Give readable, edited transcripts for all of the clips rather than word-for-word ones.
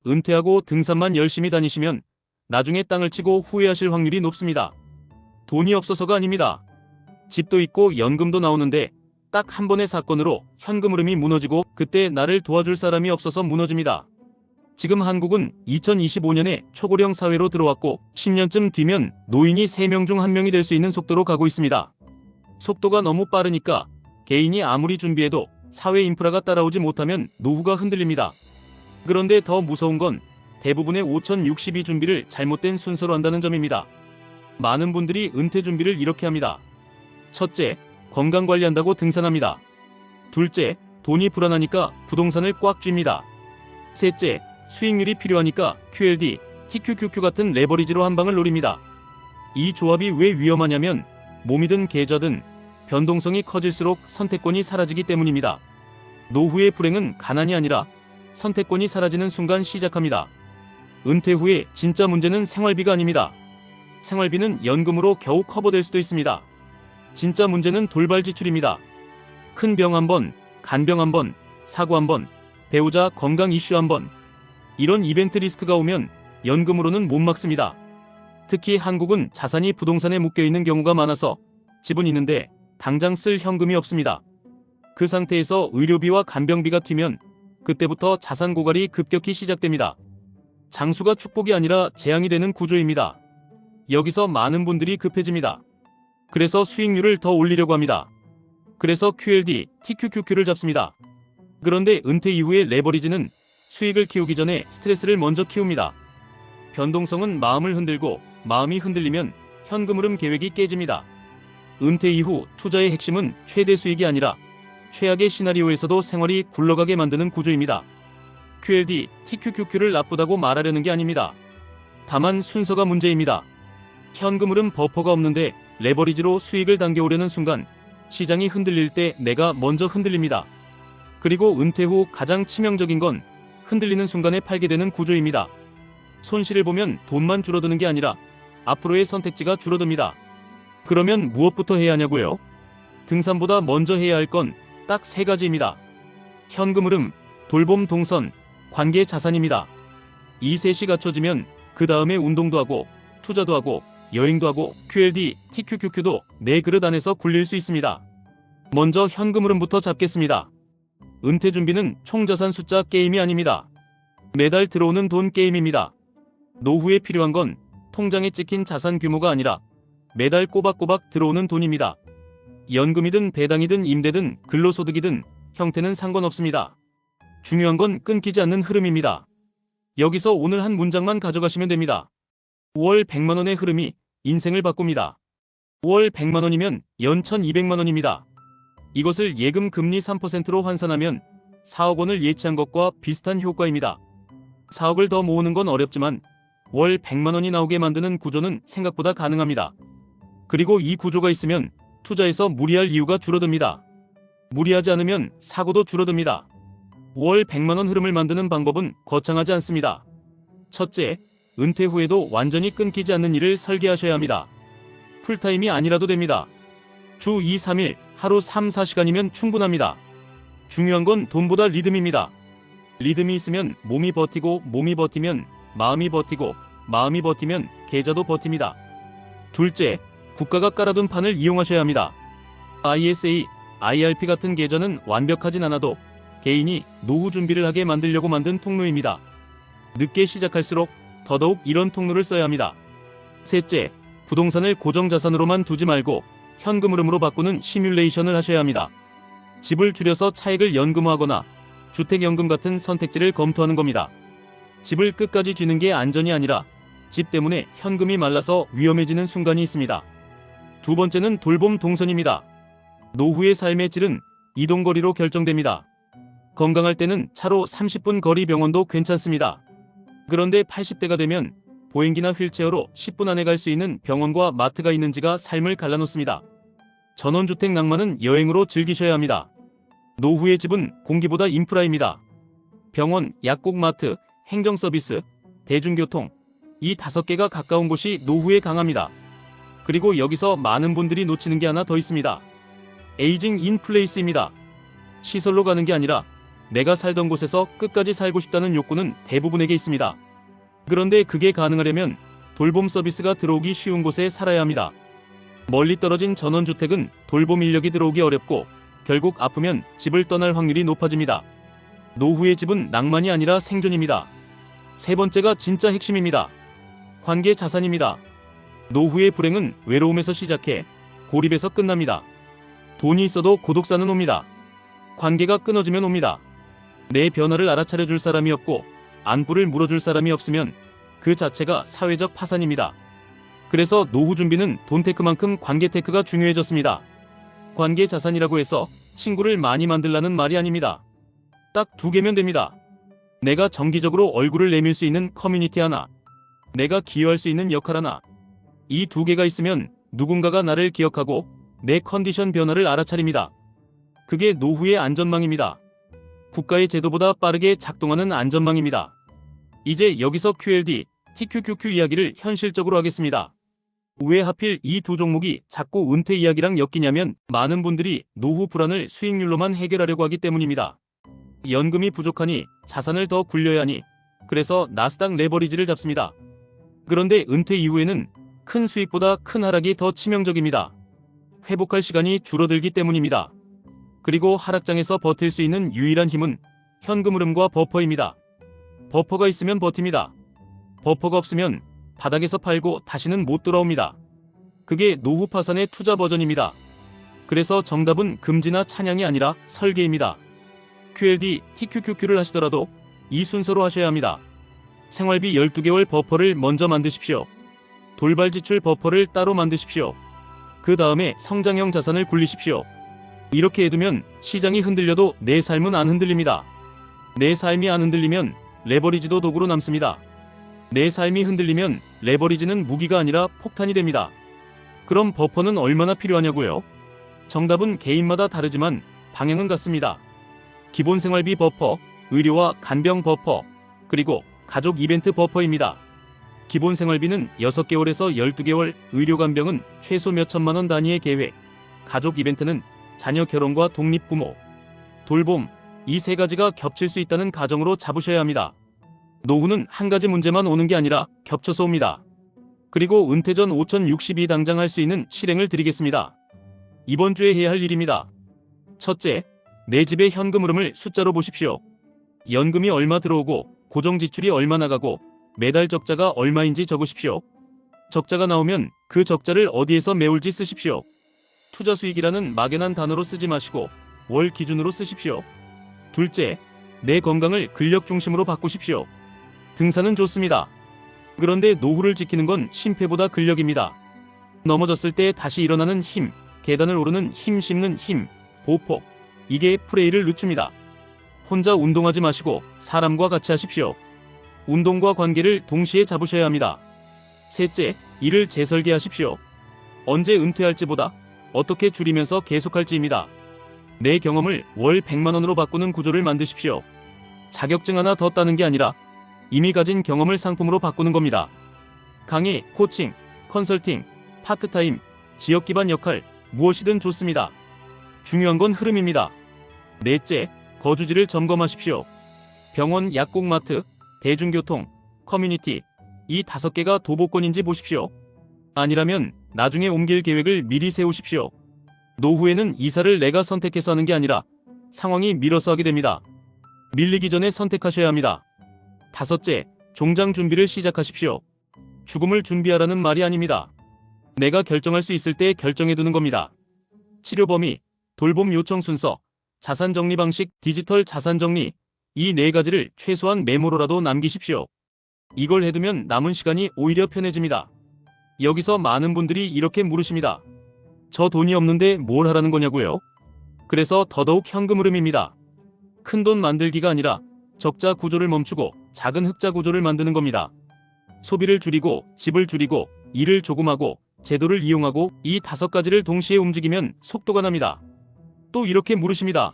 은퇴하고 등산만 열심히 다니시면 나중에 땅을 치고 후회하실 확률이 높습니다. 돈이 없어서가 아닙니다. 집도 있고 연금도 나오는데 딱 한 번의 사건으로 현금 흐름이 무너지고 그때 나를 도와줄 사람이 없어서 무너집니다. 지금 한국은 2025년에 초고령 사회로 들어왔고 10년쯤 뒤면 노인이 3명 중 1명이 될 수 있는 속도로 가고 있습니다. 속도가 너무 빠르니까 개인이 아무리 준비해도 사회 인프라가 따라오지 못하면 노후가 흔들립니다. 그런데 더 무서운 건 대부분의 5062 준비를 잘못된 순서로 한다는 점입니다. 많은 분들이 은퇴 준비를 이렇게 합니다. 첫째, 건강관리한다고 등산합니다. 둘째, 돈이 불안하니까 부동산을 꽉 쥡니다. 셋째, 수익률이 필요하니까 QLD, TQQQ 같은 레버리지로 한 방을 노립니다. 이 조합이 왜 위험하냐면 몸이든 계좌든 변동성이 커질수록 선택권이 사라지기 때문입니다. 노후의 불행은 가난이 아니라 선택권이 사라지는 순간 시작합니다. 은퇴 후에 진짜 문제는 생활비가 아닙니다. 생활비는 연금으로 겨우 커버될 수도 있습니다. 진짜 문제는 돌발 지출입니다. 큰 병 한 번, 간병 한 번, 사고 한 번, 배우자 건강 이슈 한 번. 이런 이벤트 리스크가 오면 연금으로는 못 막습니다. 특히 한국은 자산이 부동산에 묶여있는 경우가 많아서 집은 있는데 당장 쓸 현금이 없습니다. 그 상태에서 의료비와 간병비가 튀면 그때부터 자산 고갈이 급격히 시작됩니다. 장수가 축복이 아니라 재앙이 되는 구조입니다. 여기서 많은 분들이 급해집니다. 그래서 수익률을 더 올리려고 합니다. 그래서 QLD, TQQQ를 잡습니다. 그런데 은퇴 이후의 레버리지는 수익을 키우기 전에 스트레스를 먼저 키웁니다. 변동성은 마음을 흔들고 마음이 흔들리면 현금 흐름 계획이 깨집니다. 은퇴 이후 투자의 핵심은 최대 수익이 아니라 최악의 시나리오에서도 생활이 굴러가게 만드는 구조입니다. QLD, TQQQ를 나쁘다고 말하려는 게 아닙니다. 다만 순서가 문제입니다. 현금 흐름 버퍼가 없는데 레버리지로 수익을 당겨오려는 순간 시장이 흔들릴 때 내가 먼저 흔들립니다. 그리고 은퇴 후 가장 치명적인 건 흔들리는 순간에 팔게 되는 구조입니다. 손실을 보면 돈만 줄어드는 게 아니라 앞으로의 선택지가 줄어듭니다. 그러면 무엇부터 해야 하냐고요? 등산보다 먼저 해야 할 건 딱 3가지입니다. 현금 흐름, 돌봄 동선, 관계 자산입니다. 이 셋이 갖춰지면 그 다음에 운동도 하고 투자도 하고 여행도 하고 QLD, TQQQ도 내 그릇 안에서 굴릴 수 있습니다. 먼저 현금 흐름부터 잡겠습니다. 은퇴 준비는 총자산 숫자 게임이 아닙니다. 매달 들어오는 돈 게임입니다. 노후에 필요한 건 통장에 찍힌 자산 규모가 아니라 매달 꼬박꼬박 들어오는 돈입니다. 연금이든 배당이든 임대든 근로소득이든 형태는 상관없습니다. 중요한 건 끊기지 않는 흐름입니다. 여기서 오늘 한 문장만 가져가시면 됩니다. 월 100만원의 흐름이 인생을 바꿉니다. 월 100만원이면 연 1200만원입니다. 이것을 예금 금리 3%로 환산하면 4억 원을 예치한 것과 비슷한 효과입니다. 4억을 더 모으는 건 어렵지만 월 100만원이 나오게 만드는 구조는 생각보다 가능합니다. 그리고 이 구조가 있으면 투자에서 무리할 이유가 줄어듭니다. 무리하지 않으면 사고도 줄어듭니다. 월 100만원 흐름을 만드는 방법은 거창하지 않습니다. 첫째, 은퇴 후에도 완전히 끊기지 않는 일을 설계하셔야 합니다. 풀타임이 아니라도 됩니다. 주 2, 3일, 하루 3, 4시간이면 충분합니다. 중요한 건 돈보다 리듬입니다. 리듬이 있으면 몸이 버티고 몸이 버티면 마음이 버티고 마음이 버티면 계좌도 버팁니다. 둘째, 국가가 깔아둔 판을 이용하셔야 합니다. ISA, IRP 같은 계좌는 완벽하진 않아도 개인이 노후 준비를 하게 만들려고 만든 통로입니다. 늦게 시작할수록 더더욱 이런 통로를 써야 합니다. 셋째, 부동산을 고정자산으로만 두지 말고 현금 흐름으로 바꾸는 시뮬레이션을 하셔야 합니다. 집을 줄여서 차익을 연금화하거나 주택연금 같은 선택지를 검토하는 겁니다. 집을 끝까지 쥐는 게 안전이 아니라 집 때문에 현금이 말라서 위험해지는 순간이 있습니다. 두 번째는 돌봄 동선입니다. 노후의 삶의 질은 이동거리로 결정됩니다. 건강할 때는 차로 30분 거리 병원도 괜찮습니다. 그런데 80대가 되면 보행기나 휠체어로 10분 안에 갈 수 있는 병원과 마트가 있는지가 삶을 갈라놓습니다. 전원주택 낭만은 여행으로 즐기셔야 합니다. 노후의 집은 공기보다 인프라입니다. 병원, 약국, 마트, 행정서비스, 대중교통, 이 5개가 가까운 곳이 노후에 강합니다. 그리고 여기서 많은 분들이 놓치는 게 하나 더 있습니다. 에이징 인 플레이스입니다. 시설로 가는 게 아니라 내가 살던 곳에서 끝까지 살고 싶다는 욕구는 대부분에게 있습니다. 그런데 그게 가능하려면 돌봄 서비스가 들어오기 쉬운 곳에 살아야 합니다. 멀리 떨어진 전원주택은 돌봄 인력이 들어오기 어렵고 결국 아프면 집을 떠날 확률이 높아집니다. 노후의 집은 낭만이 아니라 생존입니다. 세 번째가 진짜 핵심입니다. 관계 자산입니다. 노후의 불행은 외로움에서 시작해 고립에서 끝납니다. 돈이 있어도 고독사는 옵니다. 관계가 끊어지면 옵니다. 내 변화를 알아차려줄 사람이 없고 안부를 물어줄 사람이 없으면 그 자체가 사회적 파산입니다. 그래서 노후 준비는 돈 테크만큼 관계 테크가 중요해졌습니다. 관계 자산이라고 해서 친구를 많이 만들라는 말이 아닙니다. 딱 2개면 됩니다. 내가 정기적으로 얼굴을 내밀 수 있는 커뮤니티 하나, 내가 기여할 수 있는 역할 하나. 이 2개가 있으면 누군가가 나를 기억하고 내 컨디션 변화를 알아차립니다. 그게 노후의 안전망입니다. 국가의 제도보다 빠르게 작동하는 안전망입니다. 이제 여기서 QLD, TQQQ 이야기를 현실적으로 하겠습니다. 왜 하필 이 2 종목이 자꾸 은퇴 이야기랑 엮이냐면 많은 분들이 노후 불안을 수익률로만 해결하려고 하기 때문입니다. 연금이 부족하니 자산을 더 굴려야 하니 그래서 나스닥 레버리지를 잡습니다. 그런데 은퇴 이후에는 큰 수익보다 큰 하락이 더 치명적입니다. 회복할 시간이 줄어들기 때문입니다. 그리고 하락장에서 버틸 수 있는 유일한 힘은 현금 흐름과 버퍼입니다. 버퍼가 있으면 버팁니다. 버퍼가 없으면 바닥에서 팔고 다시는 못 돌아옵니다. 그게 노후 파산의 투자 버전입니다. 그래서 정답은 금지나 찬양이 아니라 설계입니다. QLD, TQQQ를 하시더라도 이 순서로 하셔야 합니다. 생활비 12개월 버퍼를 먼저 만드십시오. 돌발 지출 버퍼를 따로 만드십시오. 그 다음에 성장형 자산을 굴리십시오. 이렇게 해두면 시장이 흔들려도 내 삶은 안 흔들립니다. 내 삶이 안 흔들리면 레버리지도 도구로 남습니다. 내 삶이 흔들리면 레버리지는 무기가 아니라 폭탄이 됩니다. 그럼 버퍼는 얼마나 필요하냐고요? 정답은 개인마다 다르지만 방향은 같습니다. 기본 생활비 버퍼, 의료와 간병 버퍼, 그리고 가족 이벤트 버퍼입니다. 기본 생활비는 6개월에서 12개월, 의료 간병은 최소 몇천만 원 단위의 계획, 가족 이벤트는 자녀 결혼과 독립부모, 돌봄, 이 3가지가 겹칠 수 있다는 가정으로 잡으셔야 합니다. 노후는 한 가지 문제만 오는 게 아니라 겹쳐서 옵니다. 그리고 은퇴 전 5062 당장 할 수 있는 실행을 드리겠습니다. 이번 주에 해야 할 일입니다. 첫째, 내 집의 현금 흐름을 숫자로 보십시오. 연금이 얼마 들어오고 고정 지출이 얼마 나가고 매달 적자가 얼마인지 적으십시오. 적자가 나오면 그 적자를 어디에서 메울지 쓰십시오. 투자 수익이라는 막연한 단어로 쓰지 마시고 월 기준으로 쓰십시오. 둘째, 내 건강을 근력 중심으로 바꾸십시오. 등산은 좋습니다. 그런데 노후를 지키는 건 심폐보다 근력입니다. 넘어졌을 때 다시 일어나는 힘, 계단을 오르는 힘, 씹는 힘, 보폭, 이게 프레이를 늦춥니다. 혼자 운동하지 마시고 사람과 같이 하십시오. 운동과 관계를 동시에 잡으셔야 합니다. 셋째, 일을 재설계하십시오. 언제 은퇴할지보다 어떻게 줄이면서 계속할지입니다. 내 경험을 월 100만 원으로 바꾸는 구조를 만드십시오. 자격증 하나 더 따는 게 아니라 이미 가진 경험을 상품으로 바꾸는 겁니다. 강의, 코칭, 컨설팅, 파트타임, 지역 기반 역할, 무엇이든 좋습니다. 중요한 건 흐름입니다. 넷째, 거주지를 점검하십시오. 병원, 약국마트, 대중교통, 커뮤니티, 이 5개가 도보권인지 보십시오. 아니라면 나중에 옮길 계획을 미리 세우십시오. 노후에는 이사를 내가 선택해서 하는 게 아니라 상황이 밀어서 하게 됩니다. 밀리기 전에 선택하셔야 합니다. 다섯째, 종장 준비를 시작하십시오. 죽음을 준비하라는 말이 아닙니다. 내가 결정할 수 있을 때 결정해두는 겁니다. 치료 범위, 돌봄 요청 순서, 자산 정리 방식, 디지털 자산 정리, 이 4가지를 최소한 메모로라도 남기십시오. 이걸 해두면 남은 시간이 오히려 편해집니다. 여기서 많은 분들이 이렇게 물으십니다. 저 돈이 없는데 뭘 하라는 거냐고요? 그래서 더더욱 현금 흐름입니다. 큰돈 만들기가 아니라 적자 구조를 멈추고 작은 흑자 구조를 만드는 겁니다. 소비를 줄이고 집을 줄이고 일을 조금 하고 제도를 이용하고 이 5가지를 동시에 움직이면 속도가 납니다. 또 이렇게 물으십니다.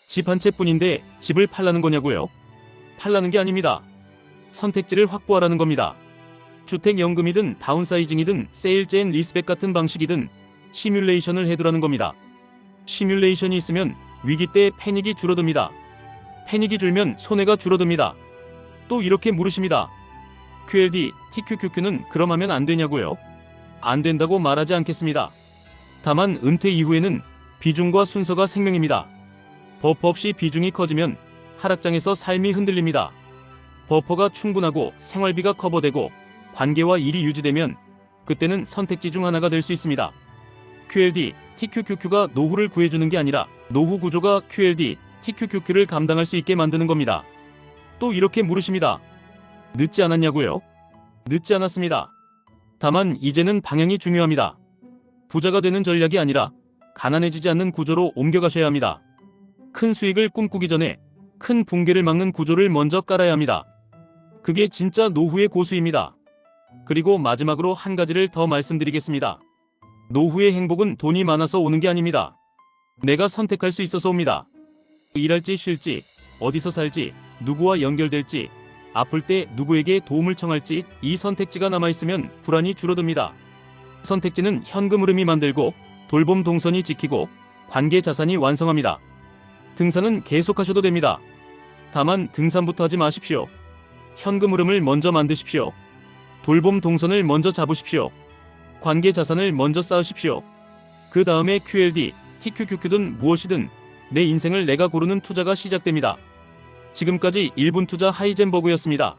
집 한 채뿐인데 집을 팔라는 거냐고요? 팔라는 게 아닙니다. 선택지를 확보하라는 겁니다. 주택연금이든 다운사이징이든 세일즈 앤 리스백 같은 방식이든 시뮬레이션을 해두라는 겁니다. 시뮬레이션이 있으면 위기 때 패닉이 줄어듭니다. 패닉이 줄면 손해가 줄어듭니다. 또 이렇게 물으십니다. QLD, TQQQ는 그럼 하면 안 되냐고요? 안 된다고 말하지 않겠습니다. 다만 은퇴 이후에는 비중과 순서가 생명입니다. 버퍼 없이 비중이 커지면 하락장에서 삶이 흔들립니다. 버퍼가 충분하고 생활비가 커버되고 관계와 일이 유지되면 그때는 선택지 중 하나가 될 수 있습니다. QLD, TQQQ가 노후를 구해주는 게 아니라 노후 구조가 QLD, TQQQ를 감당할 수 있게 만드는 겁니다. 또 이렇게 물으십니다. 늦지 않았냐고요? 늦지 않았습니다. 다만 이제는 방향이 중요합니다. 부자가 되는 전략이 아니라 가난해지지 않는 구조로 옮겨가셔야 합니다. 큰 수익을 꿈꾸기 전에 큰 붕괴를 막는 구조를 먼저 깔아야 합니다. 그게 진짜 노후의 고수입니다. 그리고 마지막으로 한 가지를 더 말씀드리겠습니다. 노후의 행복은 돈이 많아서 오는 게 아닙니다. 내가 선택할 수 있어서 옵니다. 일할지 쉴지, 어디서 살지, 누구와 연결될지, 아플 때 누구에게 도움을 청할지 이 선택지가 남아있으면 불안이 줄어듭니다. 선택지는 현금 흐름이 만들고 돌봄 동선이 지키고 관계 자산이 완성합니다. 등산은 계속하셔도 됩니다. 다만 등산부터 하지 마십시오. 현금 흐름을 먼저 만드십시오. 돌봄 동선을 먼저 잡으십시오. 관계 자산을 먼저 쌓으십시오. 그 다음에 QLD, TQQQ든 무엇이든 내 인생을 내가 고르는 투자가 시작됩니다. 지금까지 1분 투자 하이젠버그였습니다.